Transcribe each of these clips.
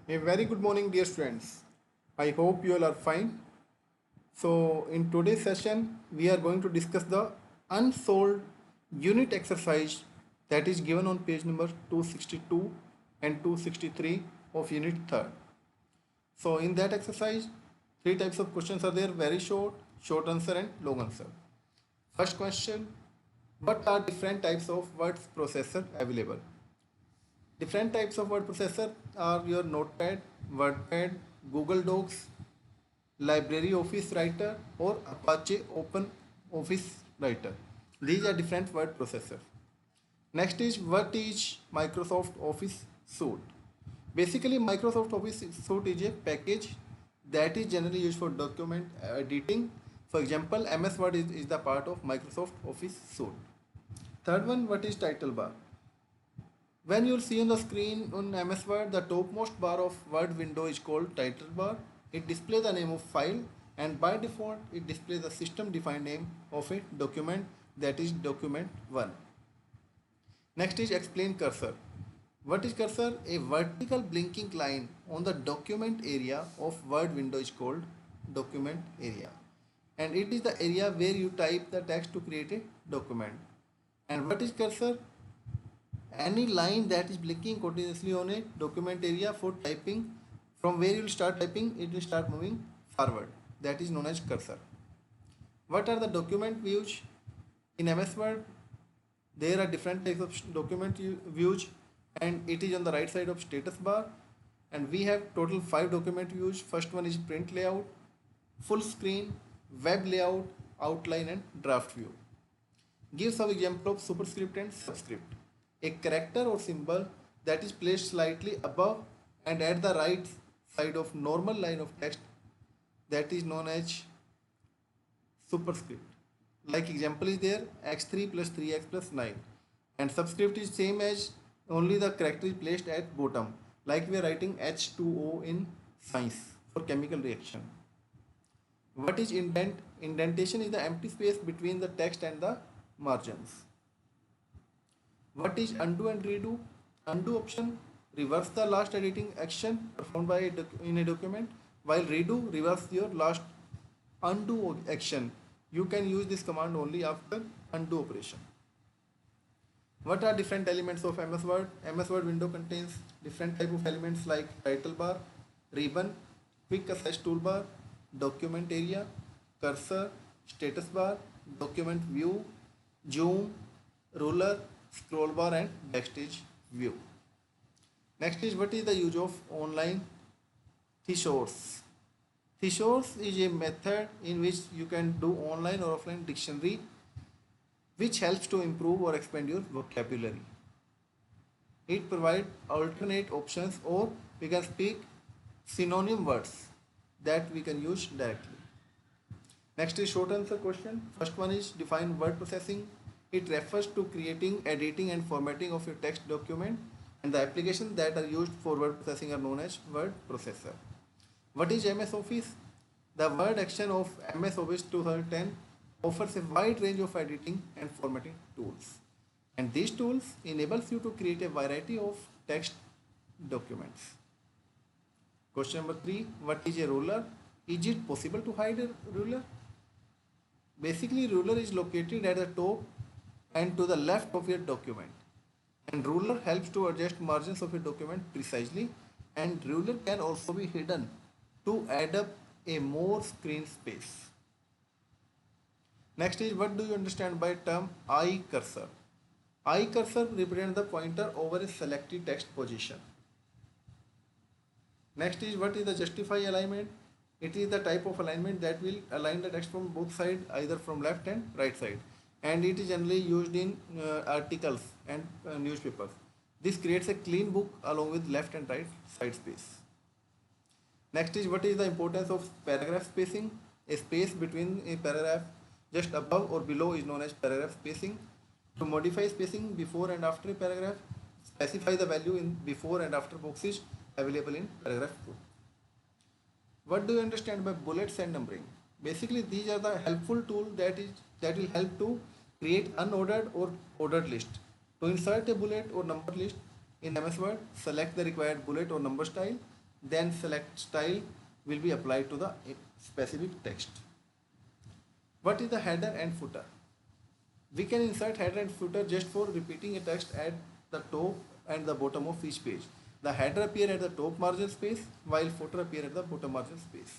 A very good morning, dear students. I hope you all are fine. So, in today's session, we are going to discuss the unsolved unit exercise that is given on page number 262 and 263 of unit 3rd. So, in that exercise, three types of questions are there: very short, short answer, and long answer. First question: what are different types of word processor available? Different types of word processor are your Notepad, WordPad, Google Docs, Library Office Writer, or Apache Open Office Writer. These are different word processors. Next is what is Microsoft Office Suite? Basically, Microsoft Office Suite is a package that is generally used for document editing. For example, MS Word is the part of Microsoft Office Suite. Third one, what is title bar? When you'll see on the screen on MS Word, the topmost bar of Word window is called title bar. It displays the name of file, and by default it displays the system defined name of a document, that is document 1. Next is explain cursor. What is cursor? A vertical blinking line on the document area of Word window is called document area, and it is the area where you type the text to create a document. And what is cursor? Any line that is blinking continuously on a document area for typing. From where you will start typing, it will start moving forward. That is known as cursor. What are the document views? In MS Word, there are different types of document views, and it is on the right side of status bar. And we have total 5 document views. First one is print layout, full screen, web layout, outline, and draft view. Give some example of superscript and subscript. A character or symbol that is placed slightly above and at the right side of normal line of text, that is known as superscript. Like example is there, x3 plus 3x plus 9. And subscript is same as only the character is placed at bottom. Like we are writing H2O in science for chemical reaction. What is indent? Indentation is the empty space between the text and the margins. What is undo and redo? Undo option reverse the last editing action performed by in a document, while redo reverse your last undo action. You can use this command only after undo operation. What are different elements of MS Word? MS Word window contains different type of elements like title bar, ribbon, quick access toolbar, document area, cursor, status bar, document view, zoom, ruler, scroll bar, and backstage view. Next is what is the use of online thesaurus. Thesaurus is a method in which you can do online or offline dictionary, which helps to improve or expand your vocabulary. It provides alternate options, or we can speak synonym words that we can use directly. Next is short answer question. First one is define word processing. It refers to creating, editing, and formatting of your text document, and the applications that are used for word processing are known as word processor. What is MS Office? The word action of MS Office 2010 offers a wide range of editing and formatting tools, and these tools enables you to create a variety of text documents. Question number 3: what is a ruler? Is it possible to hide a ruler? Basically, ruler is located at the top and to the left of your document, and ruler helps to adjust margins of your document precisely, and ruler can also be hidden to add up a more screen space. Next is what do you understand by term eye cursor? Eye cursor represents the pointer over a selected text position. Next is what is the justify alignment? It is the type of alignment that will align the text from both sides, either from left and right side, and it is generally used in articles and newspapers. This creates a clean book along with left and right side space. Next is what is the importance of paragraph spacing? A space between a paragraph just above or below is known as paragraph spacing. To modify spacing before and after a paragraph, specify the value in before and after boxes available in paragraph 2. What do you understand by bullets and numbering? Basically, these are the helpful tool that will help to create unordered or ordered list. To insert a bullet or number list in MS Word, select the required bullet or number style. then select style will be applied to the specific text. What is the header and footer? We can insert header and footer just for repeating a text at the top and the bottom of each page. The header appear at the top margin space while footer appear at the bottom margin space.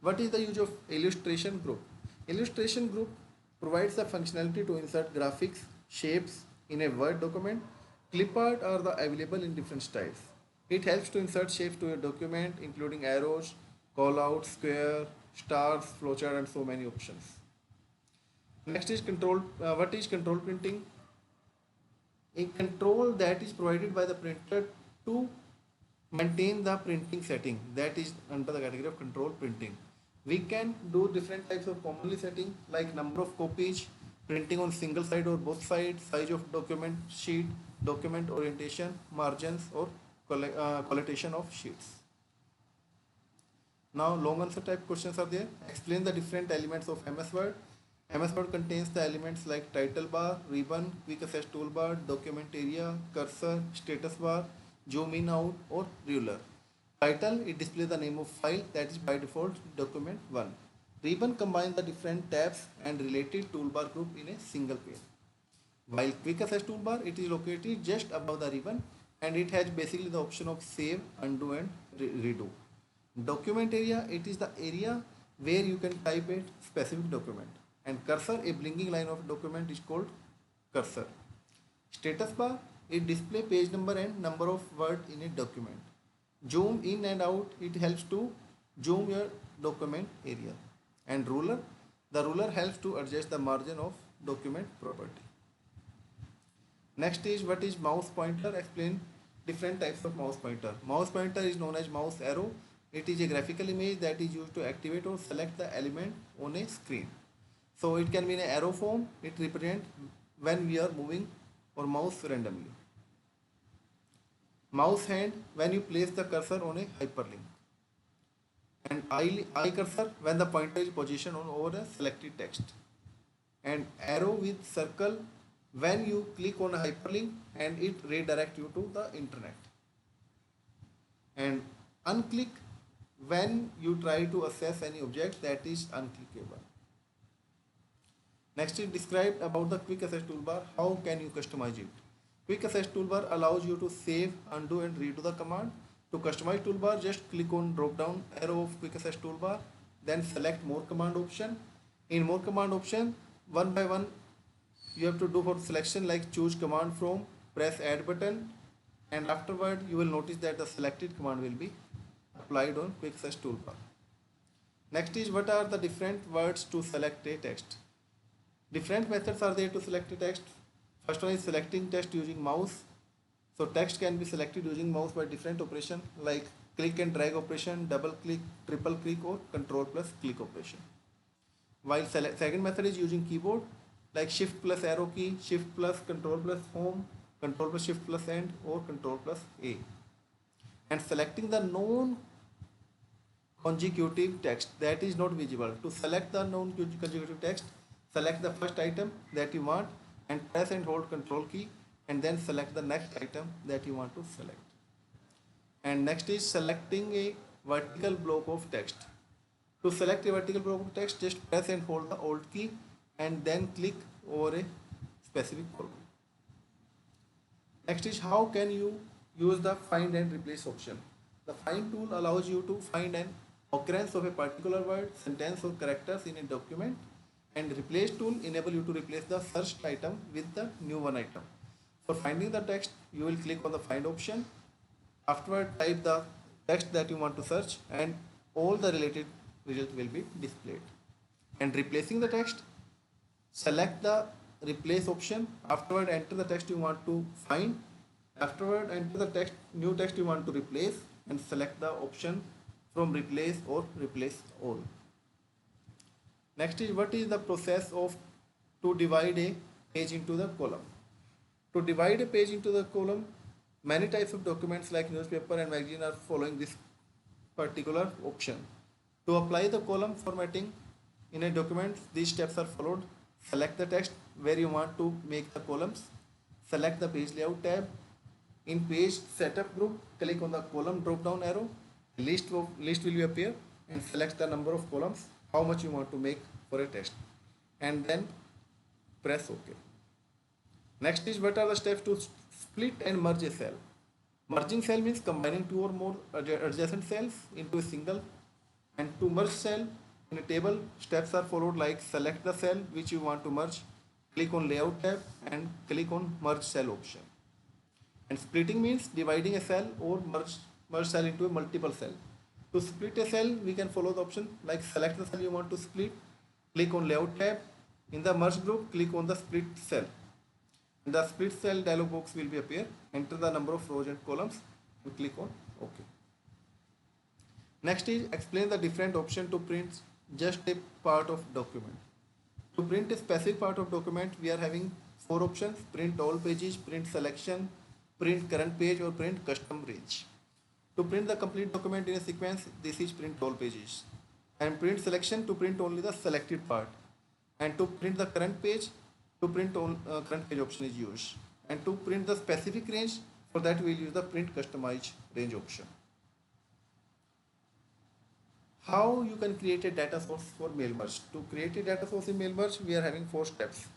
What is the use of illustration group? Illustration group provides the functionality to insert graphics, shapes in a Word document. Clipart are the available in different styles. It helps to insert shapes to a document including arrows, callouts, square, stars, flowchart and so many options. Next is control. What is control printing? A control that is provided by the printer to maintain the printing setting, that is under the category of control printing. We can do different types of commonly setting like number of copies, printing on single side or both sides, size of document sheet, document orientation, margins or collocation of sheets. Now long answer type questions are there. Explain the different elements of MS Word. MS Word contains the elements like title bar, ribbon, quick access toolbar, document area, cursor, status bar, zoom in out or ruler. Title, it displays the name of file, that is by default document 1. Ribbon combines the different tabs and related toolbar group in a single page. While quick access toolbar, it is located just above the ribbon and it has basically the option of save, undo and redo. Document area, it is the area where you can type a specific document. And cursor, a blinking line of document is called cursor. Status bar, it displays page number and number of words in a document. Zoom in and out, it helps to zoom your document area. And ruler, the ruler helps to adjust the margin of document property. Next is what is mouse pointer. Explain different types of mouse pointer. Mouse pointer is known as mouse arrow. It is a graphical image that is used to activate or select the element on a screen. So it can be in an arrow form. It represents when we are moving or mouse randomly. Mouse hand, when you place the cursor on a hyperlink. And eye cursor, when the pointer is positioned on over a selected text. And arrow with circle, when you click on a hyperlink and it redirects you to the internet. And unclick, when you try to access any object that is unclickable. Next is described about the quick access toolbar. How can you customize it? Quick access toolbar allows you to save, undo and redo the command. To customize toolbar, just click on drop down arrow of quick access toolbar, then select more command option. In more command option, one by one you have to do for selection like choose command from, press add button, and afterward you will notice that the selected command will be applied on quick access toolbar. Next is what are the different words to select a text. Different methods are there to select a text. First one is selecting text using mouse. So text can be selected using mouse by different operation like click and drag operation, double click, triple click or control plus click operation. While second method is using keyboard like shift plus arrow key, shift plus control plus home, control plus shift plus end or control plus A. And selecting the non-consecutive text that is not visible. To select the non-consecutive text, select the first item that you want and press and hold control key and then select the next item that you want to select. And next is selecting a vertical block of text. To select a vertical block of text, just press and hold the Alt key and then click over a specific column. Next is how can you use the find and replace option. The find tool allows you to find an occurrence of a particular word, sentence or characters in a document, and replace tool enable you to replace the searched item with the new one item. For finding the text, you will click on the find option. Afterward, type the text that you want to search and all the related results will be displayed. And replacing the text, select the replace option. Afterward, enter the text you want to find. Afterward, enter the new text you want to replace and select the option from replace or replace all. Next is what is the process of to divide a page into the column. To divide a page into the column, many types of documents like newspaper and magazine are following this particular option. To apply the column formatting in a document, these steps are followed. Select the text where you want to make the columns. Select the page layout tab. In page setup group, click on the column drop down arrow. List will be appear, and select the number of columns, how much you want to make for a test, and then press OK. Next is, what are the steps to split and merge a cell? Merging cell means combining two or more adjacent cells into a single. And to merge cell in a table, steps are followed like: select the cell which you want to merge, click on layout tab, and click on merge cell option. And splitting means dividing a cell or merge cell into a multiple cell. To split a cell, we can follow the option like: select the cell you want to split, click on layout tab. In the merge group, click on the split cell. And the split cell dialog box will be appear. Enter the number of rows and columns and click on OK. Next is, explain the different option to print just a part of document. To print a specific part of document, we are having four options: print all pages, print selection, print current page, or print custom range. To print the complete document in a sequence, this is print all pages. And print selection, to print only the selected part. And to print the current page, to print all current page option is used. And to print the specific range, for that we will use the print customize range option. How you can create a data source for mail merge? To create a data source in mail merge, we are having four steps.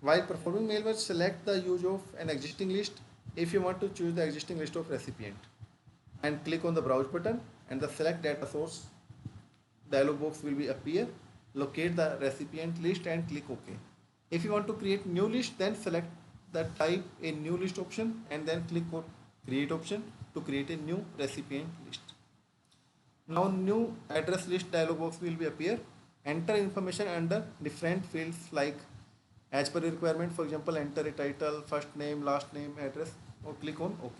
While performing mail merge, select the use of an existing list if you want to choose the existing list of recipient, and click on the browse button, and the select data source dialog box will be appear. Locate the recipient list and click OK. If you want to create new list, then select the type a new list option and then click on create option to create a new recipient list. Now new address list dialog box will be appear. Enter information under different fields like as per your requirement. For example, enter a title, first name, last name, address, or click on OK.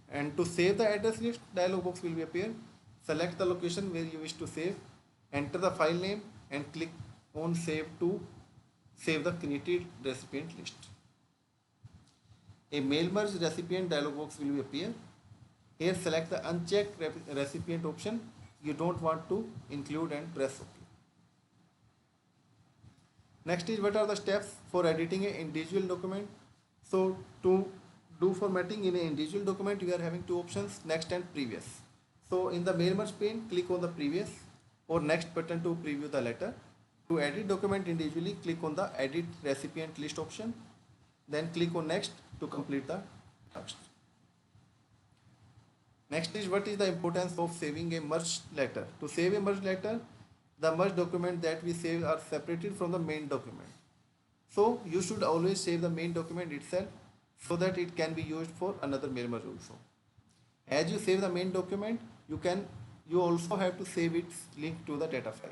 And to save the address list dialog box will be appear. Select the location where you wish to save, enter the file name, and click on save to save the created recipient list. A mail merge recipient dialog box will be appear. Here select the unchecked recipient option you don't want to include and press OK. Next is, what are the steps for editing an individual document? So to do formatting in an individual document, we are having two options: next and previous. So in the mail merge pane, click on the previous or next button to preview the letter. To edit document individually, click on the edit recipient list option, then click on next to complete the task. Next is, what is the importance of saving a merged letter? To save a merged letter, the merged document that we save are separated from the main document. So you should always save the main document itself so that it can be used for another mail merge also. As you save the main document, you also have to save its link to the data file.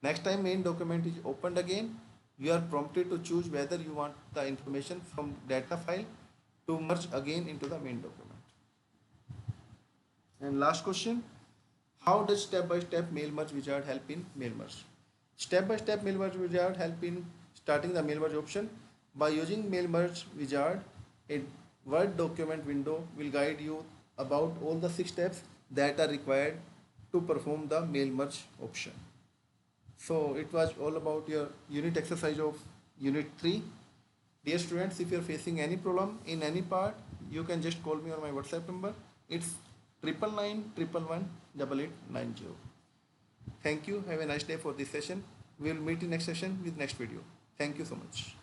Next time main document is opened again, you are prompted to choose whether you want the information from data file to merge again into the main document. And last question, how does step-by-step mail merge wizard help in mail merge? Step-by-step mail merge wizard help in starting the mail merge option. By using mail merge wizard, a Word document window will guide you about all the 6 steps that are required to perform the mail merge option. So it was all about your unit exercise of unit 3. Dear students, if you are facing any problem in any part, you can just call me on my WhatsApp number. It's 999118890. Thank you. Have a nice day for this session. We will meet in next session with next video. Thank you so much.